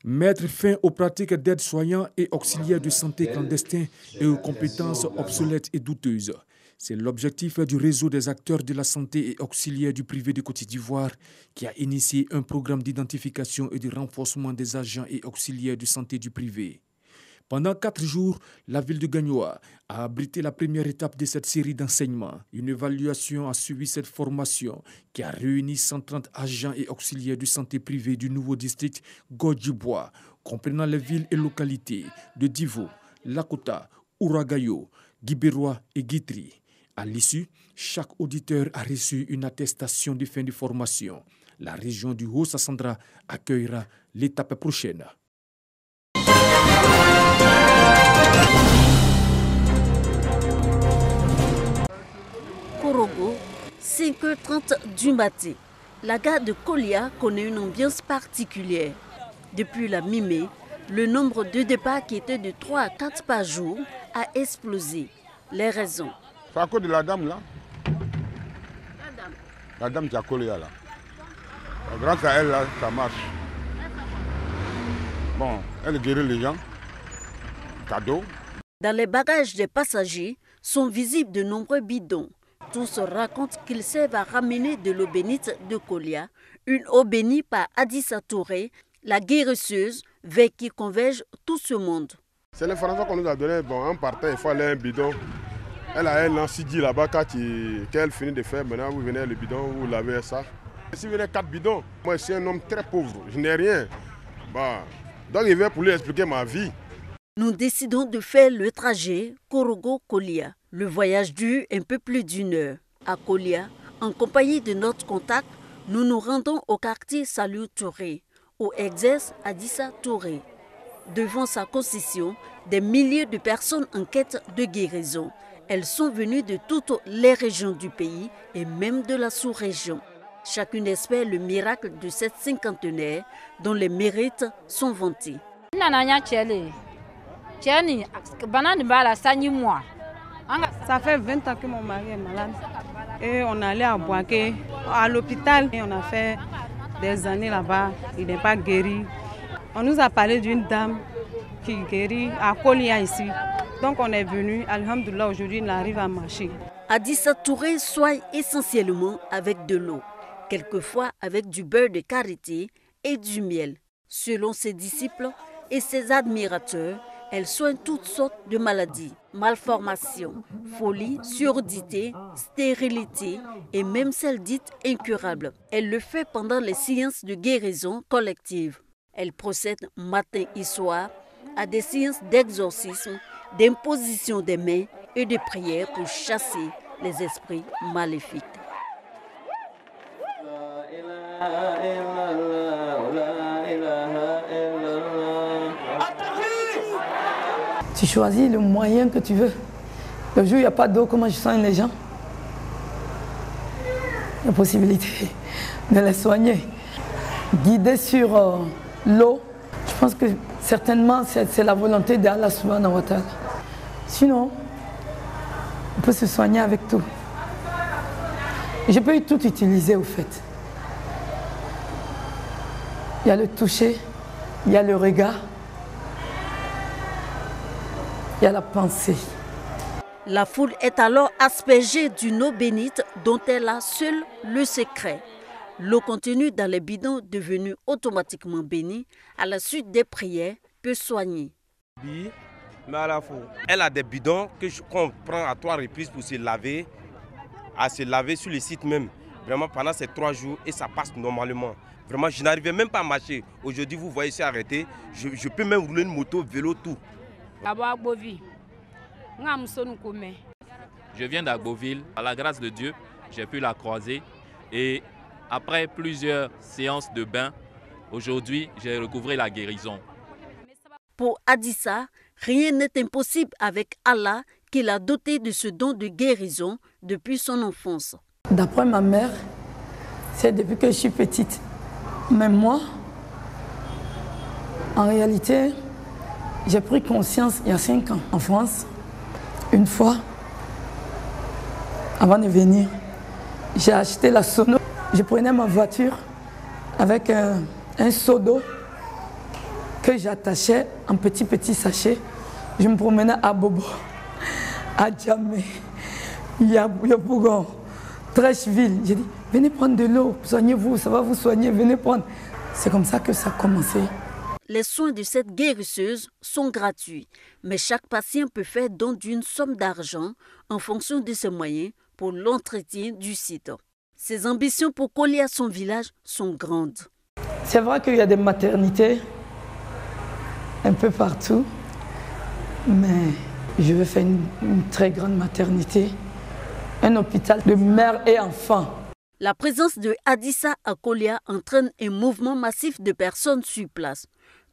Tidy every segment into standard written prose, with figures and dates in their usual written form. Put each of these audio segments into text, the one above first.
Mettre fin aux pratiques d'aide-soignants et auxiliaires de santé clandestins et aux compétences obsolètes et douteuses. C'est l'objectif du réseau des acteurs de la santé et auxiliaires du privé de Côte d'Ivoire qui a initié un programme d'identification et de renforcement des agents et auxiliaires de santé du privé. Pendant 4 jours, la ville de Gagnoa a abrité la première étape de cette série d'enseignements. Une évaluation a suivi cette formation qui a réuni 130 agents et auxiliaires de santé privée du nouveau district Godjibois, comprenant les villes et localités de Divo, Lakota, Ouragayo, Guibérois et Guitry. À l'issue, chaque auditeur a reçu une attestation de fin de formation. La région du Haut-Sassandra accueillera l'étape prochaine. Korogo, 5h30 du matin. La gare de Kolia connaît une ambiance particulière. Depuis la mi-mai, le nombre de départs qui était de 3 à 4 par jour a explosé. Les raisons. C'est à cause de la dame là. La dame qui a Kolia là. Grâce à elle là, ça marche. Bon, elle guérit les gens. Cadeau. Dans les bagages des passagers sont visibles de nombreux bidons. Tous racontent qu'ils servent à ramener de l'eau bénite de Kolia, une eau bénie par Adissa Touré, la guérisseuse vers qui converge tout ce monde. C'est l'information qu'on nous a donnée. Bon, en partant, il faut aller à un bidon. Elle a un lancidji là-bas qu'elle finit de faire. Maintenant, vous venez le bidon, vous lavez ça. Si vous venez 4 bidons, moi je suis un homme très pauvre, je n'ai rien. Bon, donc il vient pour lui expliquer ma vie. Nous décidons de faire le trajet Korogo-Kolia. Le voyage dure un peu plus d'1 heure. À Kolia, en compagnie de notre contact, nous nous rendons au quartier Salou Touré, où exerce Adissa Touré. Devant sa concession, des milliers de personnes en quête de guérison. Elles sont venues de toutes les régions du pays et même de la sous-région. Chacune espère le miracle de cette cinquantenaire dont les mérites sont vantés. Ça fait 20 ans que mon mari est malade. Et on est allé à Boaké, à l'hôpital. Et on a fait des années là-bas. Il n'est pas guéri. On nous a parlé d'une dame qui guérit à Kolia ici. Donc on est venu. Alhamdoulilah, aujourd'hui il arrive à marcher. Adissa Touré soigne essentiellement avec de l'eau, quelquefois avec du beurre de karité et du miel. Selon ses disciples et ses admirateurs, elle soigne toutes sortes de maladies, malformations, folie, surdité, stérilité et même celles dites incurables. Elle le fait pendant les séances de guérison collective. Elle procède matin et soir à des séances d'exorcisme, d'imposition des mains et de prières pour chasser les esprits maléfiques. Tu choisis le moyen que tu veux. Le jour où il n'y a pas d'eau, comment je soigne les gens? La possibilité de les soigner. Guider sur l'eau, je pense que certainement c'est la volonté d'Allah subhanahu wa ta'ala. Sinon, on peut se soigner avec tout. Et je peux tout utiliser au fait. Il y a le toucher, il y a le regard, il y a la pensée. La foule est alors aspergée d'une eau bénite dont elle a seule le secret. L'eau contenue dans les bidons devenue automatiquement bénie à la suite des prières peut soigner. Elle a des bidons qu'on prend à 3 reprises pour se laver sur le site même. Vraiment pendant ces 3 jours et ça passe normalement. Vraiment, je n'arrivais même pas à marcher. Aujourd'hui, vous voyez, c'est arrêté. Je peux même rouler une moto, vélo, tout. Je viens d'Agboville. À la grâce de Dieu, j'ai pu la croiser. Et après plusieurs séances de bain, aujourd'hui, j'ai recouvré la guérison. Pour Adissa, rien n'est impossible avec Allah qui l'a doté de ce don de guérison depuis son enfance. D'après ma mère, c'est depuis que je suis petite. Mais moi, en réalité, j'ai pris conscience il y a 5 ans en France. Une fois, avant de venir, j'ai acheté la sono. Je prenais ma voiture avec un seau d'eau que j'attachais en petits sachets. Je me promenais à Bobo, à Djamé, Yopougon, Trècheville. J'ai dit, venez prendre de l'eau, soignez-vous, ça va vous soigner, venez prendre. C'est comme ça que ça a commencé. Les soins de cette guérisseuse sont gratuits, mais chaque patient peut faire don d'une somme d'argent en fonction de ses moyens pour l'entretien du site. Ses ambitions pour coller à son village sont grandes. C'est vrai qu'il y a des maternités un peu partout, mais je veux faire une très grande maternité, un hôpital de mères et enfants. La présence de Adissa à Kolia entraîne un mouvement massif de personnes sur place.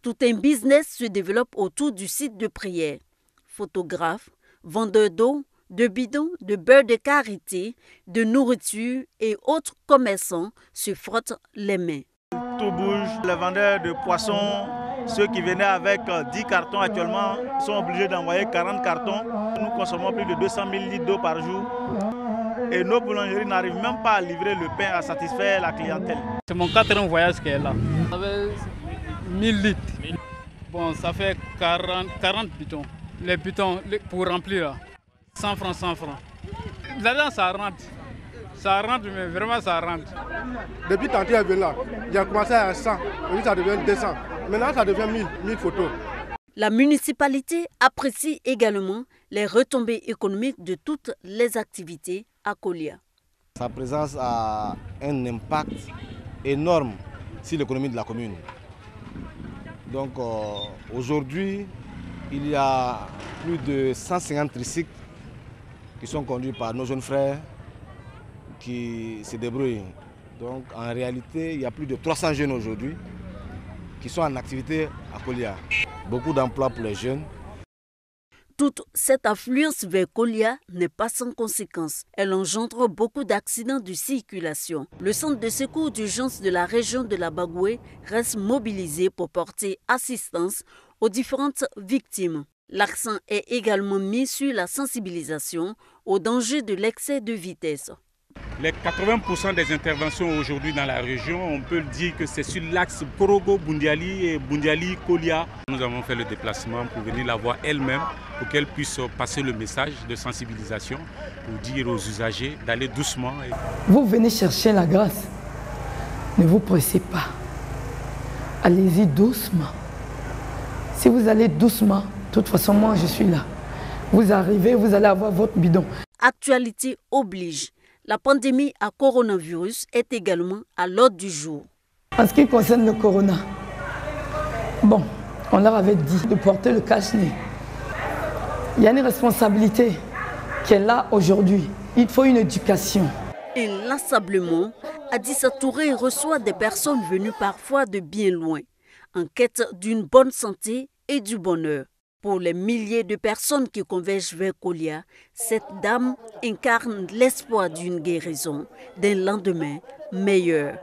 Tout un business se développe autour du site de prière. Photographes, vendeurs d'eau, de bidons, de beurre de karité, de nourriture et autres commerçants se frottent les mains. Tout bouge, les vendeurs de poissons, ceux qui venaient avec 10 cartons actuellement sont obligés d'envoyer 40 cartons. Nous consommons plus de 200 000 litres d'eau par jour et nos boulangeries n'arrivent même pas à livrer le pain à satisfaire la clientèle. C'est mon 4e voyage qui est là. Ça fait 1000 litres. Bon, ça fait 40 bidons. Les bidons pour remplir là. 100 francs, 100 francs. Là-dedans, ça rentre. Ça rentre, mais vraiment, ça rentre. Depuis tantôt, elle vient là. Il a commencé à 100. Puis ça devient 200. Maintenant, ça devient 1000 photos. La municipalité apprécie également les retombées économiques de toutes les activités à Kolia. Sa présence a un impact énorme sur l'économie de la commune. Donc aujourd'hui, il y a plus de 150 tricycles qui sont conduits par nos jeunes frères qui se débrouillent. Donc en réalité, il y a plus de 300 jeunes aujourd'hui qui sont en activité à Kolia. Beaucoup d'emplois pour les jeunes. Toute cette affluence vers Kolia n'est pas sans conséquences. Elle engendre beaucoup d'accidents de circulation. Le centre de secours d'urgence de la région de la Bagoué reste mobilisé pour porter assistance aux différentes victimes. L'accent est également mis sur la sensibilisation au danger de l'excès de vitesse. Les 80% des interventions aujourd'hui dans la région, on peut le dire que c'est sur l'axe Korogo-Boundiali et Boundiali-Kolia. Nous avons fait le déplacement pour venir la voir elle-même, pour qu'elle puisse passer le message de sensibilisation, pour dire aux usagers d'aller doucement. Vous venez chercher la grâce, ne vous pressez pas. Allez-y doucement. Si vous allez doucement, de toute façon, moi je suis là. Vous arrivez, vous allez avoir votre bidon. Actualité oblige. La pandémie à coronavirus est également à l'ordre du jour. En ce qui concerne le corona, bon, on leur avait dit de porter le cache-nez. Il y a une responsabilité qui est là aujourd'hui. Il faut une éducation. Inlassablement, Adissa Touré reçoit des personnes venues parfois de bien loin, en quête d'une bonne santé et du bonheur. Pour les milliers de personnes qui convergent vers Kolia, cette dame incarne l'espoir d'une guérison, d'un lendemain meilleur.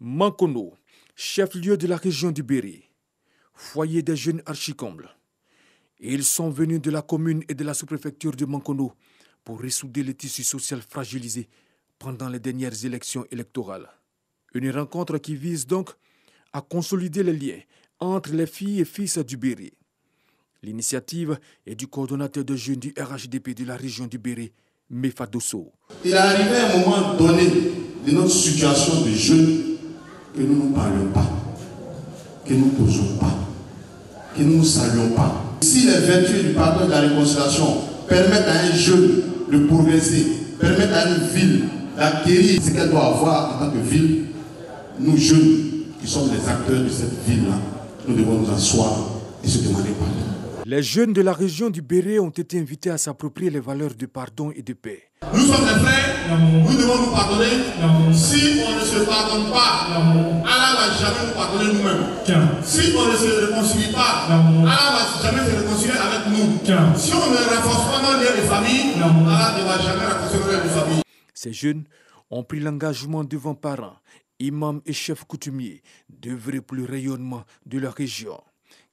Mankono, chef-lieu de la région du Béry, foyer des jeunes archicombles. Ils sont venus de la commune et de la sous-préfecture de Mankono pour ressouder le tissu social fragilisé pendant les dernières élections électorales. Une rencontre qui vise donc à consolider les liens entre les filles et fils du Béry. L'initiative est du coordonnateur de jeunes du RHDP de la région du Béry, Mefa Dosso. Il est arrivé un moment donné de notre situation de jeunes que nous ne parlions pas, que nous ne causons pas, que nous ne saluons pas. Si les vertus du pardon et de la réconciliation permettent à un jeune de progresser, permettent à une ville d'acquérir ce qu'elle doit avoir en tant que ville, nous jeunes qui sommes les acteurs de cette ville-là, nous devons nous asseoir et se demander pardon. Les jeunes de la région du Béry ont été invités à s'approprier les valeurs de pardon et de paix. Nous sommes des frères, nous devons nous pardonner. Si on ne se pardonne pas, Allah ne va jamais nous pardonner nous-mêmes. Si on ne se réconcilie pas, Allah ne va jamais se réconcilier avec nous. Si on ne renforce pas nos liens de famille, Allah ne va jamais renforcer nos liens de famille. Ces jeunes ont pris l'engagement devant parents, imams et chefs coutumiers d'œuvrer pour le rayonnement de leur région.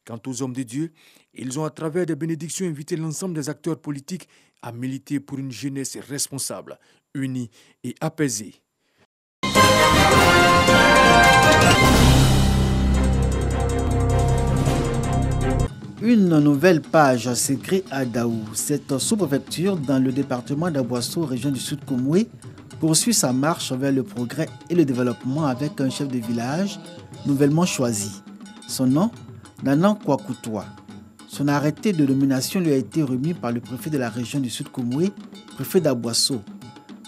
Quant aux hommes de Dieu, ils ont à travers des bénédictions invité l'ensemble des acteurs politiques à militer pour une jeunesse responsable, unie et apaisée. Une nouvelle page s'écrit à Daou. Cette sous-préfecture dans le département d'Aboisseau, région du Sud Komoué, poursuit sa marche vers le progrès et le développement avec un chef de village nouvellement choisi. Son nom, Nanan Kwakoutoua. Son arrêté de nomination lui a été remis par le préfet de la région du Sud Komoué, préfet d'Aboisseau.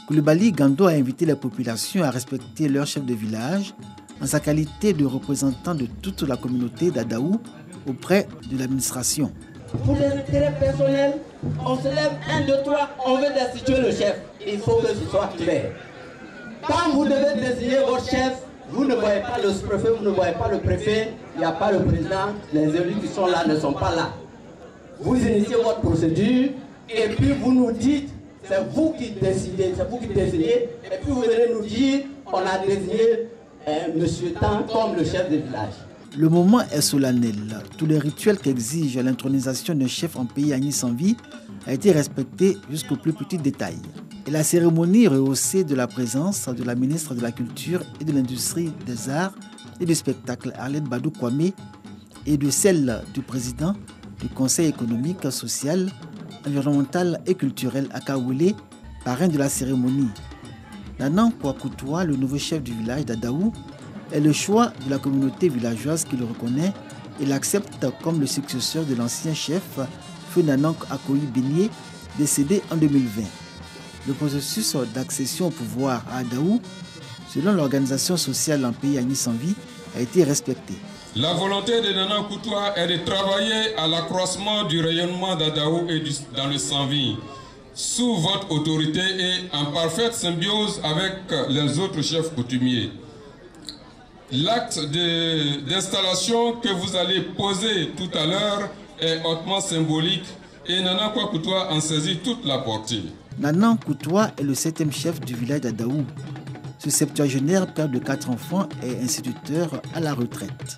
Koulibaly Gando a invité les populations à respecter leur chef de village en sa qualité de représentant de toute la communauté d'Adaou auprès de l'administration. Pour des intérêts personnels, on se lève 1, 2, 3, on veut destituer le chef. Il faut que ce soit clair. Quand vous devez désigner votre chef, vous ne voyez pas le sous-préfet, vous ne voyez pas le préfet, il n'y a pas le président, les élus qui sont là ne sont pas là. Vous initiez votre procédure et puis vous nous dites, c'est vous qui décidez, et puis vous venez nous dire, on a désigné Monsieur Tan comme le chef de village. Le moment est solennel. Tous les rituels qu'exige l'intronisation d'un chef en pays Agni sans vie a été respecté jusqu'au plus petit détail. Et la cérémonie rehaussée de la présence de la ministre de la Culture et de l'Industrie des Arts et du Spectacle, Arlette Badou Kwame, et de celle du président du Conseil économique, social, environnemental et culturel Akawele, parrain de la cérémonie. Nanan Kwakoutoua, le nouveau chef du village d'Adaou, est le choix de la communauté villageoise qui le reconnaît et l'accepte comme le successeur de l'ancien chef, Feu Nanan Akoyi Benyé, décédé en 2020. Le processus d'accession au pouvoir à Adaou, selon l'organisation sociale en pays Agni sans vie, a été respecté. La volonté de Nanan Kwakoutoua est de travailler à l'accroissement du rayonnement d'Adaou et dans le sans-vie, sous votre autorité et en parfaite symbiose avec les autres chefs coutumiers. L'acte d'installation que vous allez poser tout à l'heure est hautement symbolique et Nanan Kwakoutoua en saisit toute la portée. Nanan Kwakoutoua est le 7e chef du village d'Adaou. Ce septuagénaire, père de 4 enfants, est instituteur à la retraite.